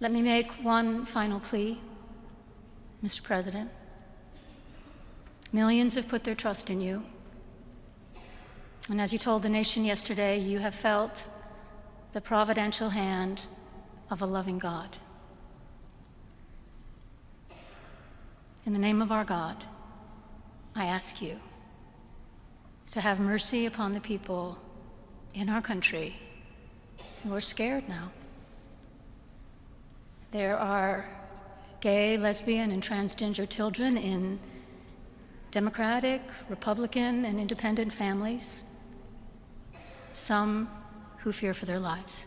Let me make one final plea, Mr. President. Millions have put their trust in you. And as you told the nation yesterday, you have felt the providential hand of a loving God. In the name of our God, I ask you to have mercy upon the people in our country who are scared now. There are gay, lesbian, and transgender children in Democratic, Republican, and independent families, some who fear for their lives.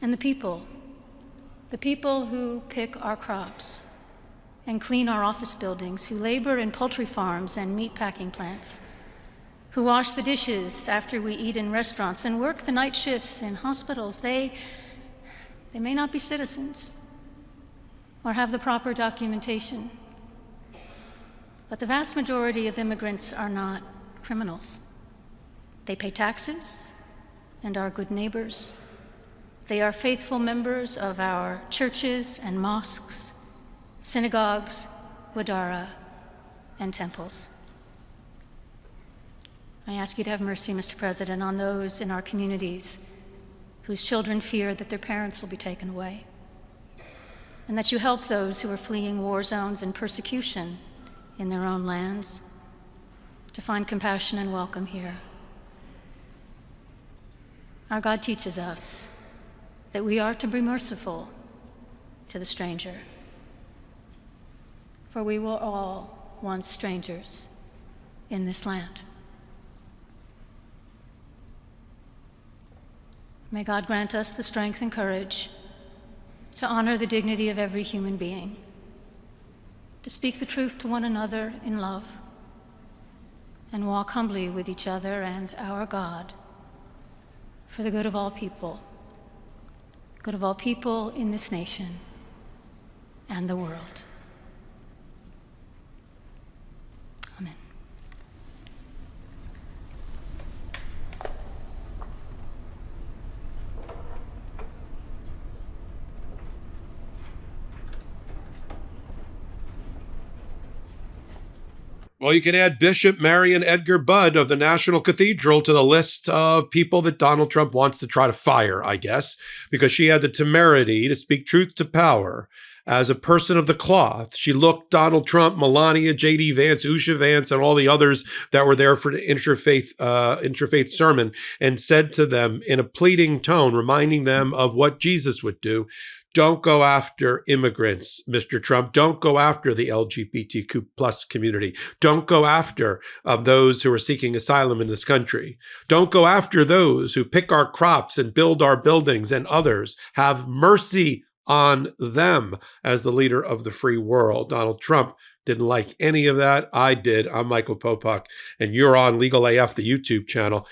And the people who pick our crops and clean our office buildings, who labor in poultry farms and meat packing plants, who wash the dishes after we eat in restaurants and work the night shifts in hospitals, they may not be citizens or have the proper documentation, but the vast majority of immigrants are not criminals. They pay taxes and are good neighbors. They are faithful members of our churches and mosques, synagogues, wadara, and temples. I ask you to have mercy, Mr. President, on those in our communities whose children fear that their parents will be taken away, and that you help those who are fleeing war zones and persecution in their own lands to find compassion and welcome here. Our God teaches us that we are to be merciful to the stranger, for we were all once strangers in this land. May God grant us the strength and courage to honor the dignity of every human being, to speak the truth to one another in love, and walk humbly with each other and our God for the good of all people in this nation and the world. Amen. Well, you can add Bishop Marion Edgar Budd of the National Cathedral to the list of people that Donald Trump wants to try to fire, I guess, because she had the temerity to speak truth to power as a person of the cloth. She looked Donald Trump, Melania, J.D. Vance, Usha Vance, and all the others that were there for the interfaith sermon and said to them in a pleading tone, reminding them of what Jesus would do, don't go after immigrants, Mr. Trump. Don't go after the LGBTQ plus community. Don't go after those who are seeking asylum in this country. Don't go after those who pick our crops and build our buildings and others. Have mercy on them as the leader of the free world. Donald Trump didn't like any of that. I did. I'm Michael Popok, and you're on Legal AF, the YouTube channel.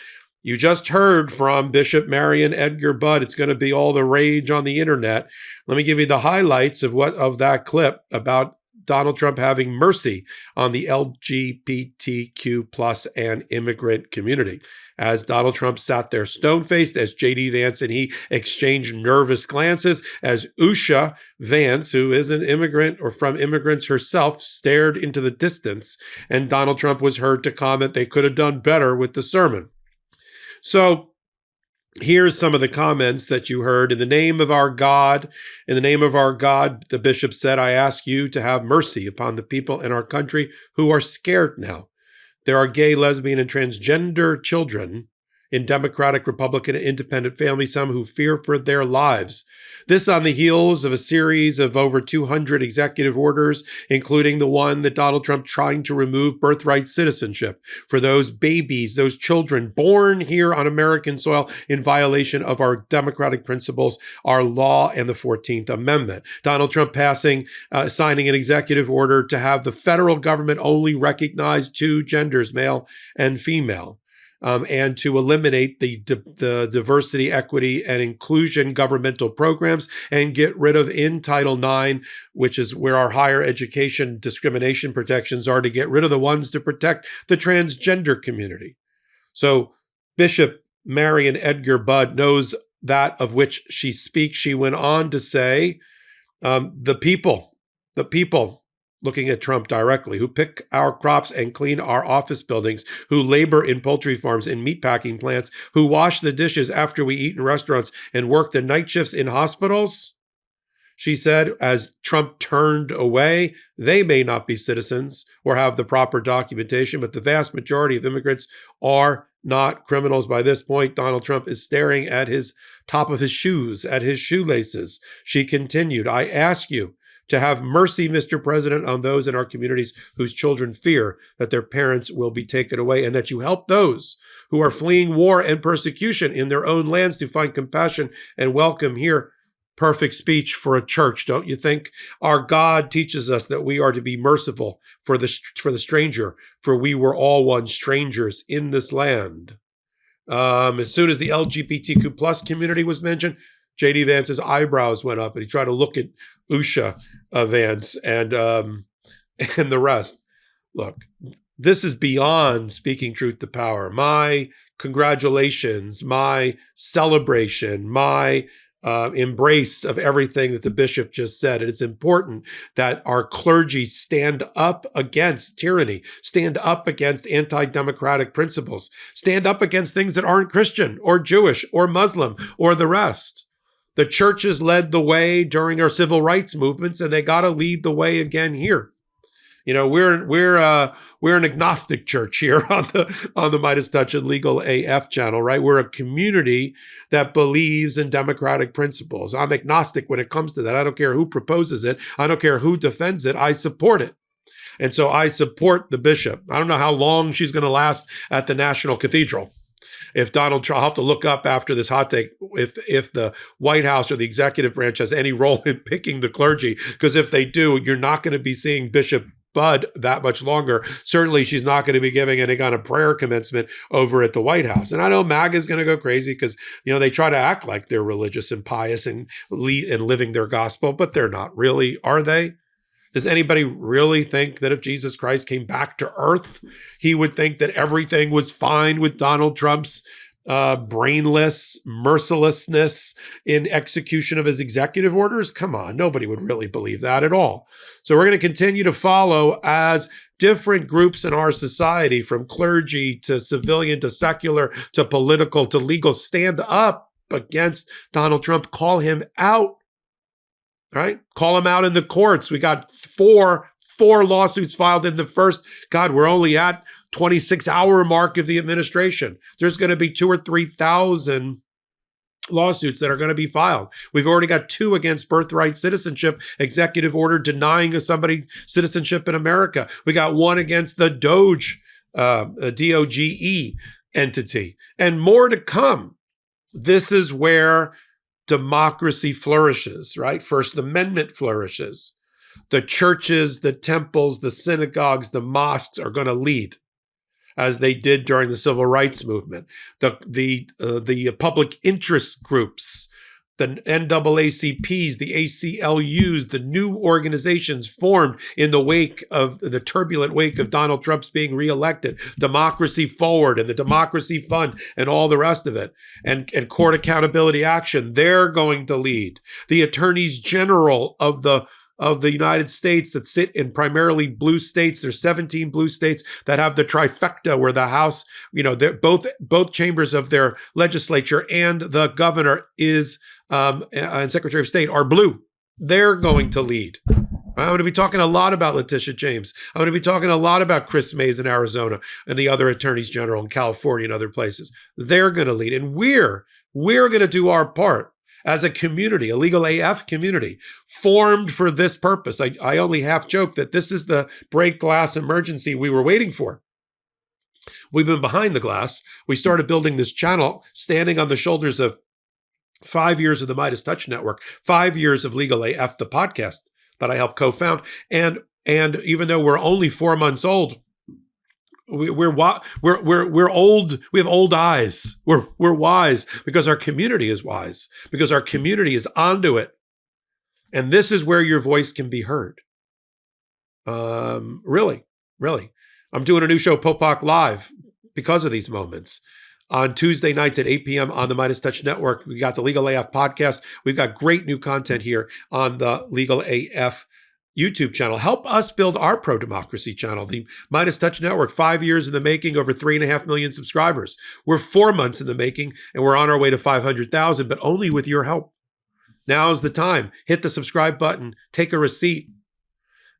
You just heard from Bishop Marion Edgar Budd. It's going to be all the rage on the internet. Let me give you the highlights of that clip about Donald Trump having mercy on the LGBTQ plus and immigrant community. As Donald Trump sat there stone-faced, as J.D. Vance and he exchanged nervous glances, as Usha Vance, who is an immigrant or from immigrants herself, stared into the distance, and Donald Trump was heard to comment they could have done better with the sermon. So here's some of the comments that you heard. In the name of our God, the bishop said, I ask you to have mercy upon the people in our country who are scared now. There are gay, lesbian, and transgender children in Democratic, Republican, and independent families, some who fear for their lives. This on the heels of a series of over 200 executive orders, including the one that Donald Trump trying to remove birthright citizenship for those babies, those children born here on American soil in violation of our democratic principles, our law, and the 14th Amendment. Donald Trump signing an executive order to have the federal government only recognize two genders, male and female. And to eliminate the diversity, equity, and inclusion governmental programs and get rid of in Title IX, which is where our higher education discrimination protections are, to get rid of the ones to protect the transgender community. So Bishop Marion Edgar Budd knows that of which she speaks. She went on to say, the people, looking at Trump directly, who pick our crops and clean our office buildings, who labor in poultry farms and meatpacking plants, who wash the dishes after we eat in restaurants and work the night shifts in hospitals. She said, as Trump turned away, they may not be citizens or have the proper documentation, but the vast majority of immigrants are not criminals. By this point, Donald Trump is staring at his top of his shoes, at his shoelaces. She continued, I ask you to have mercy, Mr. President, on those in our communities whose children fear that their parents will be taken away, and that you help those who are fleeing war and persecution in their own lands to find compassion and welcome here. Perfect speech for a church, don't you think? Our God teaches us that we are to be merciful for the stranger, for we were all once strangers in this land. As soon as the LGBTQ plus community was mentioned, J.D. Vance's eyebrows went up, and he tried to look at Usha Vance and the rest. Look, this is beyond speaking truth to power. My congratulations, my celebration, my embrace of everything that the bishop just said. And it's important that our clergy stand up against tyranny, stand up against anti-democratic principles, stand up against things that aren't Christian or Jewish or Muslim or the rest. The churches led the way during our civil rights movements, and they got to lead the way again here. You know, we're an agnostic church here on the Midas Touch and Legal AF channel, right? We're a community that believes in democratic principles. I'm agnostic when it comes to that. I don't care who proposes it. I don't care who defends it. I support it. And so I support the bishop. I don't know how long she's going to last at the National Cathedral. If Donald Trump, I'll have to look up after this hot take if the White House or the executive branch has any role in picking the clergy, because if they do, you're not going to be seeing Bishop Budd that much longer. Certainly, she's not going to be giving any kind of prayer commencement over at the White House. And I know MAGA is going to go crazy because, you know, they try to act like they're religious and pious and living their gospel, but they're not really, are they? Does anybody really think that if Jesus Christ came back to earth, he would think that everything was fine with Donald Trump's brainless mercilessness in execution of his executive orders? Come on, nobody would really believe that at all. So we're going to continue to follow as different groups in our society, from clergy to civilian to secular to political to legal, stand up against Donald Trump, call him out. Right? Call him out in the courts. We got four lawsuits filed in the first. God, we're only at 26-hour mark of the administration. There's going to be 2,000 or 3,000 lawsuits that are going to be filed. We've already got 2 against birthright citizenship, executive order denying somebody citizenship in America. We got 1 against the DOGE, DOGE entity, and more to come. This is where democracy flourishes, right? First Amendment flourishes. The churches, the temples, the synagogues, the mosques are going to lead, as they did during the civil rights movement. The public interest groups, the NAACPs, the ACLUs, the new organizations formed in the wake of the turbulent wake of Donald Trump's being reelected, Democracy Forward and the Democracy Fund and all the rest of it, and Court Accountability Action, they're going to lead. The attorneys general of the United States that sit in primarily blue states. There's 17 blue states that have the trifecta where the House, you know, both chambers of their legislature and the governor is and Secretary of State are blue. They're going to lead. I'm going to be talking a lot about Letitia James. I'm going to be talking a lot about Chris Mays in Arizona and the other attorneys general in California and other places. They're going to lead. And we're going to do our part as a community, a legal AF community, formed for this purpose. I only half joke that this is the break glass emergency we were waiting for. We've been behind the glass. We started building this channel, standing on the shoulders of 5 years of the Midas Touch Network, 5 years of Legal AF, the podcast that I helped co-found. And even though we're only 4 months old, we're old. We have old eyes. We're wise because our community is wise, because our community is onto it. And this is where your voice can be heard. Really. I'm doing a new show, Popok Live, because of these moments. on Tuesday nights at 8 p.m. on the Midas Touch Network. We got the Legal AF podcast. We've got great new content here on the Legal AF YouTube channel. Help us build our pro-democracy channel, the Midas Touch Network. 5 years in the making, over 3.5 million subscribers. We're 4 months in the making, and we're on our way to 500,000, but only with your help. Now's the time. Hit the subscribe button, take a receipt,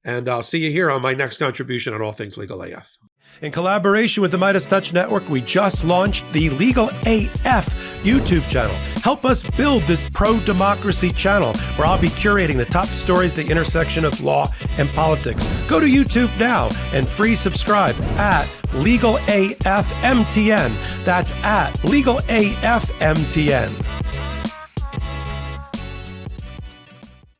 and I'll see you here on my next contribution on all things Legal AF. In collaboration with the Midas Touch Network, we just launched the Legal AF YouTube channel. Help us build this pro-democracy channel where I'll be curating the top stories at the intersection of law and politics. Go to YouTube now and free subscribe at Legal AF MTN. That's at Legal AF MTN.